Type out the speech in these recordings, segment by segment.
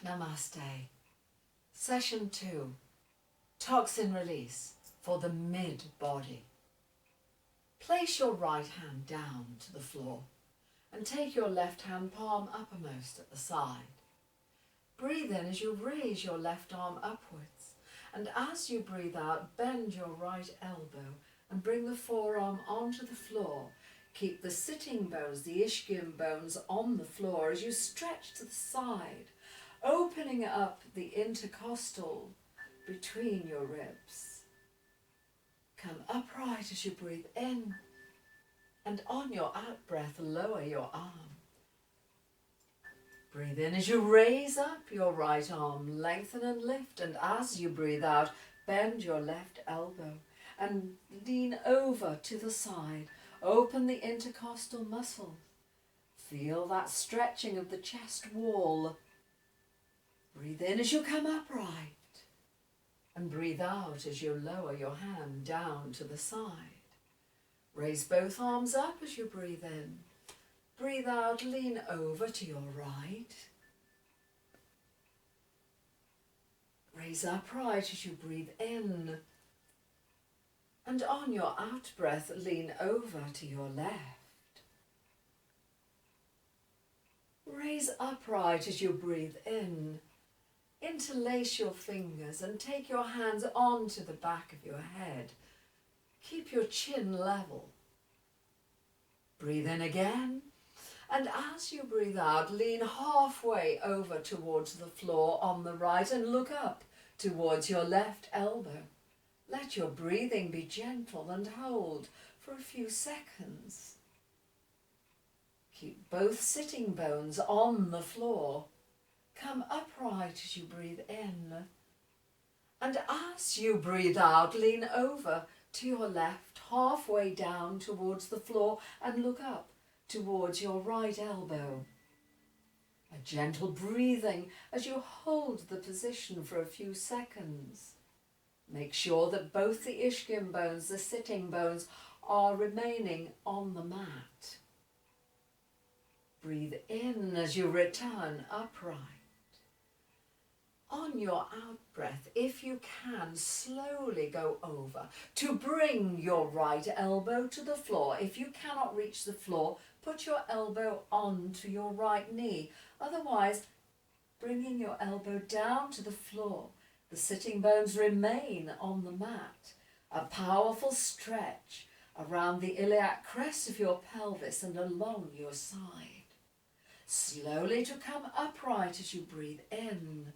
Namaste. Session 2. Toxin release for the mid-body. Place your right hand down to the floor and take your left hand palm uppermost at the side. Breathe in as you raise your left arm upwards, and as you breathe out, bend your right elbow and bring the forearm onto the floor. Keep the sitting bones, the ischium bones, on the floor as you stretch to the side, opening up the intercostal between your ribs. Come upright as you breathe in, and on your out-breath, lower your arm. Breathe in as you raise up your right arm, lengthen and lift, and as you breathe out, bend your left elbow and lean over to the side. Open the intercostal muscles. Feel that stretching of the chest wall. Breathe in as you come upright, and breathe out as you lower your hand down to the side. Raise both arms up as you breathe in. Breathe out, lean over to your right. Raise upright as you breathe in. And on your out breath, lean over to your left. Raise upright as you breathe in. Interlace your fingers and take your hands onto the back of your head. Keep your chin level. Breathe in again. And as you breathe out, lean halfway over towards the floor on the right and look up towards your left elbow. Let your breathing be gentle and hold for a few seconds. Keep both sitting bones on the floor. Come upright as you breathe in. And as you breathe out, lean over to your left, halfway down towards the floor, and look up towards your right elbow. A gentle breathing as you hold the position for a few seconds. Make sure that both the ischium bones, the sitting bones, are remaining on the mat. Breathe in as you return upright. On your out breath, if you can, slowly go over to bring your right elbow to the floor. If you cannot reach the floor, put your elbow onto your right knee. Otherwise, bringing your elbow down to the floor. The sitting bones remain on the mat. A powerful stretch around the iliac crest of your pelvis and along your side. Slowly to come upright as you breathe in.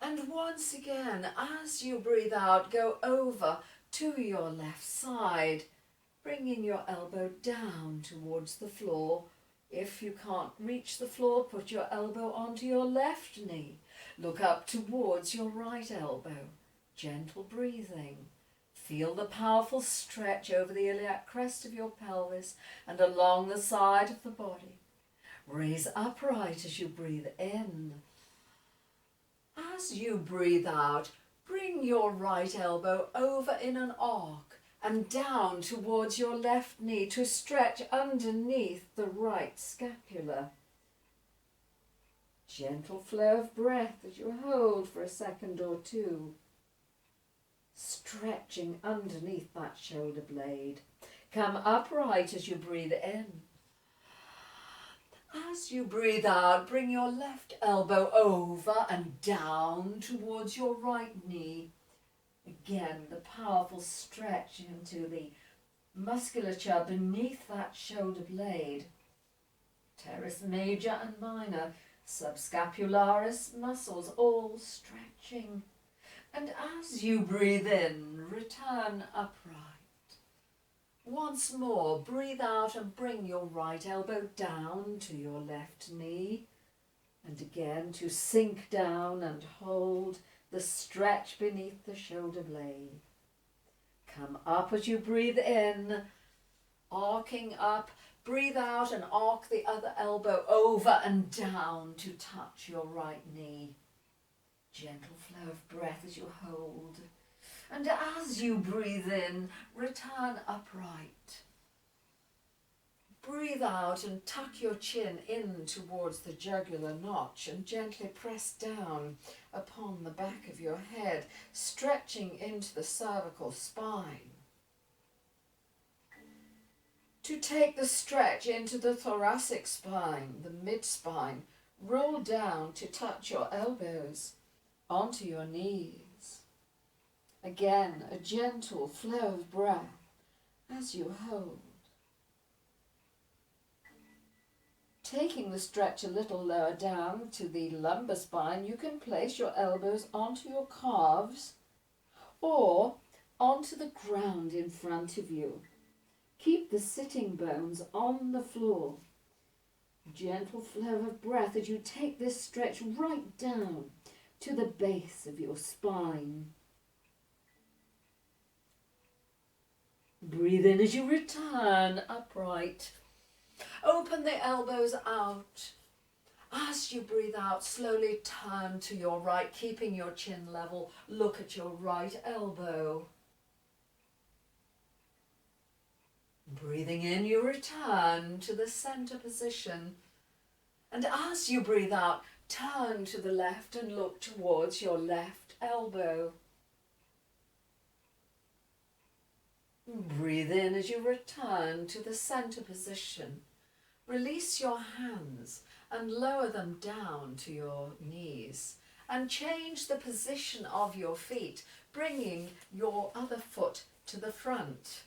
And once again, as you breathe out, go over to your left side, bringing your elbow down towards the floor. If you can't reach the floor, put your elbow onto your left knee. Look up towards your right elbow. Gentle breathing. Feel the powerful stretch over the iliac crest of your pelvis and along the side of the body. Raise upright as you breathe in. As you breathe out, bring your right elbow over in an arc and down towards your left knee to stretch underneath the right scapula. Gentle flow of breath as you hold for a second or two, stretching underneath that shoulder blade. Come upright as you breathe in. As you breathe out, bring your left elbow over and down towards your right knee. Again, the powerful stretch into the musculature beneath that shoulder blade. Teres major and minor, subscapularis muscles all stretching. And as you breathe in, return upright. Once more, breathe out and bring your right elbow down to your left knee. And again, to sink down and hold the stretch beneath the shoulder blade. Come up as you breathe in, arcing up. Breathe out and arc the other elbow over and down to touch your right knee. Gentle flow of breath as you hold. And as you breathe in, return upright. Breathe out and tuck your chin in towards the jugular notch and gently press down upon the back of your head, stretching into the cervical spine. To take the stretch into the thoracic spine, the mid-spine, roll down to touch your elbows onto your knees. Again, a gentle flow of breath as you hold. Taking the stretch a little lower down to the lumbar spine, you can place your elbows onto your calves or onto the ground in front of you. Keep the sitting bones on the floor. Gentle flow of breath as you take this stretch right down to the base of your spine. Breathe in as you return upright. Open the elbows out. As you breathe out, slowly turn to your right, keeping your chin level. Look at your right elbow. Breathing in, you return to the center position. And as you breathe out, turn to the left and look towards your left elbow. Breathe in as you return to the center position. Release your hands and lower them down to your knees. And change the position of your feet, bringing your other foot to the front.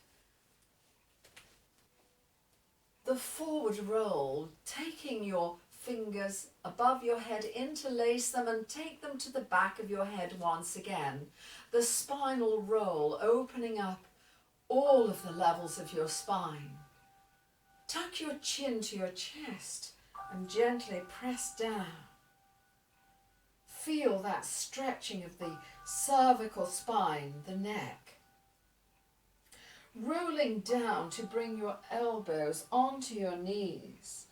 The forward roll, taking your fingers above your head, interlace them and take them to the back of your head once again. The spinal roll, opening up all of the levels of your spine. Tuck your chin to your chest and gently press down. Feel that stretching of the cervical spine, the neck. Rolling down to bring your elbows onto your knees.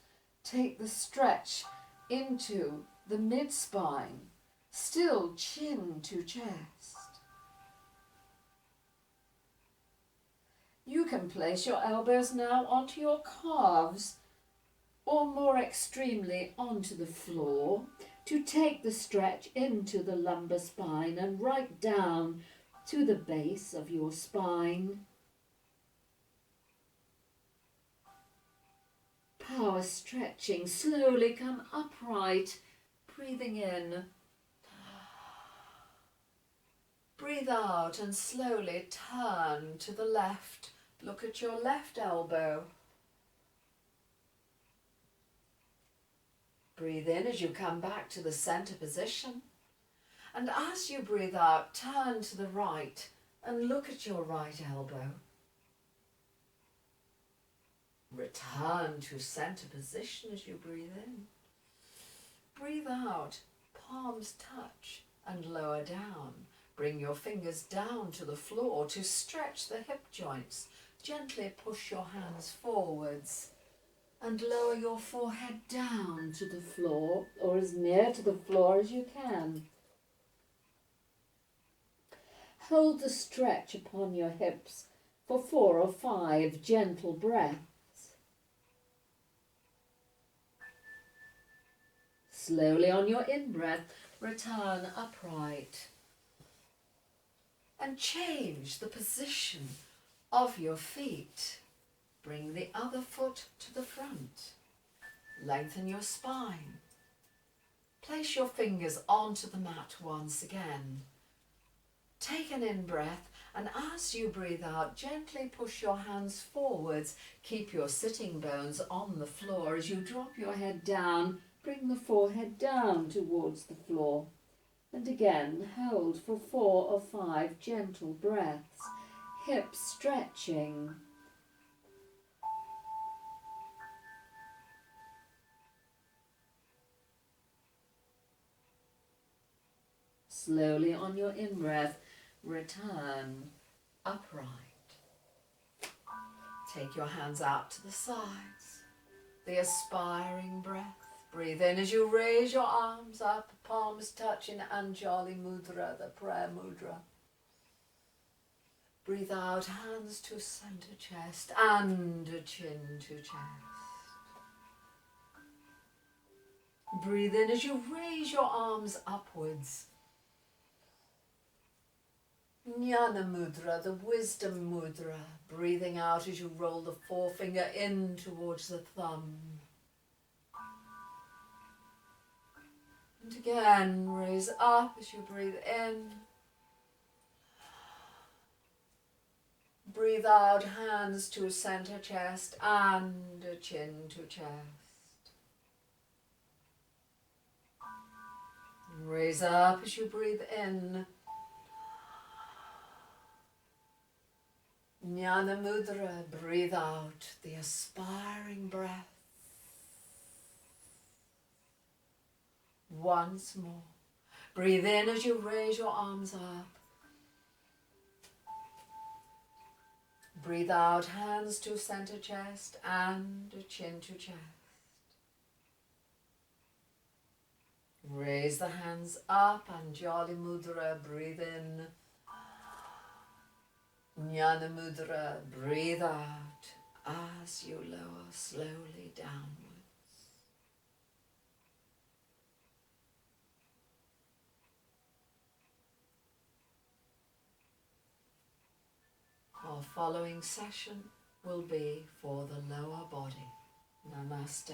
Take the stretch into the mid-spine, still chin to chest. You can place your elbows now onto your calves or more extremely onto the floor to take the stretch into the lumbar spine and right down to the base of your spine. Power stretching, slowly come upright, breathing in. Breathe out and slowly turn to the left. Look at your left elbow. Breathe in as you come back to the center position. And as you breathe out, turn to the right and look at your right elbow. Return to center position as you breathe in. Breathe out, palms touch and lower down. Bring your fingers down to the floor to stretch the hip joints. Gently push your hands forwards and lower your forehead down to the floor or as near to the floor as you can. Hold the stretch upon your hips for 4 or 5 gentle breaths. Slowly on your in-breath, return upright. And change the position of your feet. Bring the other foot to the front. Lengthen your spine. Place your fingers onto the mat once again. Take an in-breath, and as you breathe out, gently push your hands forwards. Keep your sitting bones on the floor. As you drop your head down, bring the forehead down towards the floor. And again, hold for 4 or 5 gentle breaths. Hips stretching. Slowly on your in-breath, return upright. Take your hands out to the sides. The aspiring breath. Breathe in as you raise your arms up, palms touching Anjali Mudra, the prayer mudra. Breathe out, hands to center chest and chin to chest. Breathe in as you raise your arms upwards. Jnana Mudra, the wisdom mudra. Breathing out as you roll the forefinger in towards the thumb. And again, raise up as you breathe in. Breathe out, hands to center chest and chin to chest. Raise up as you breathe in. Jnana Mudra, breathe out the aspiring breath. Once more. Breathe in as you raise your arms up. Breathe out, hands to center chest and chin to chest. Raise the hands up, Anjali Mudra, breathe in. Jnana Mudra, breathe out as you lower slowly downwards. Our following session will be for the lower body. Namaste.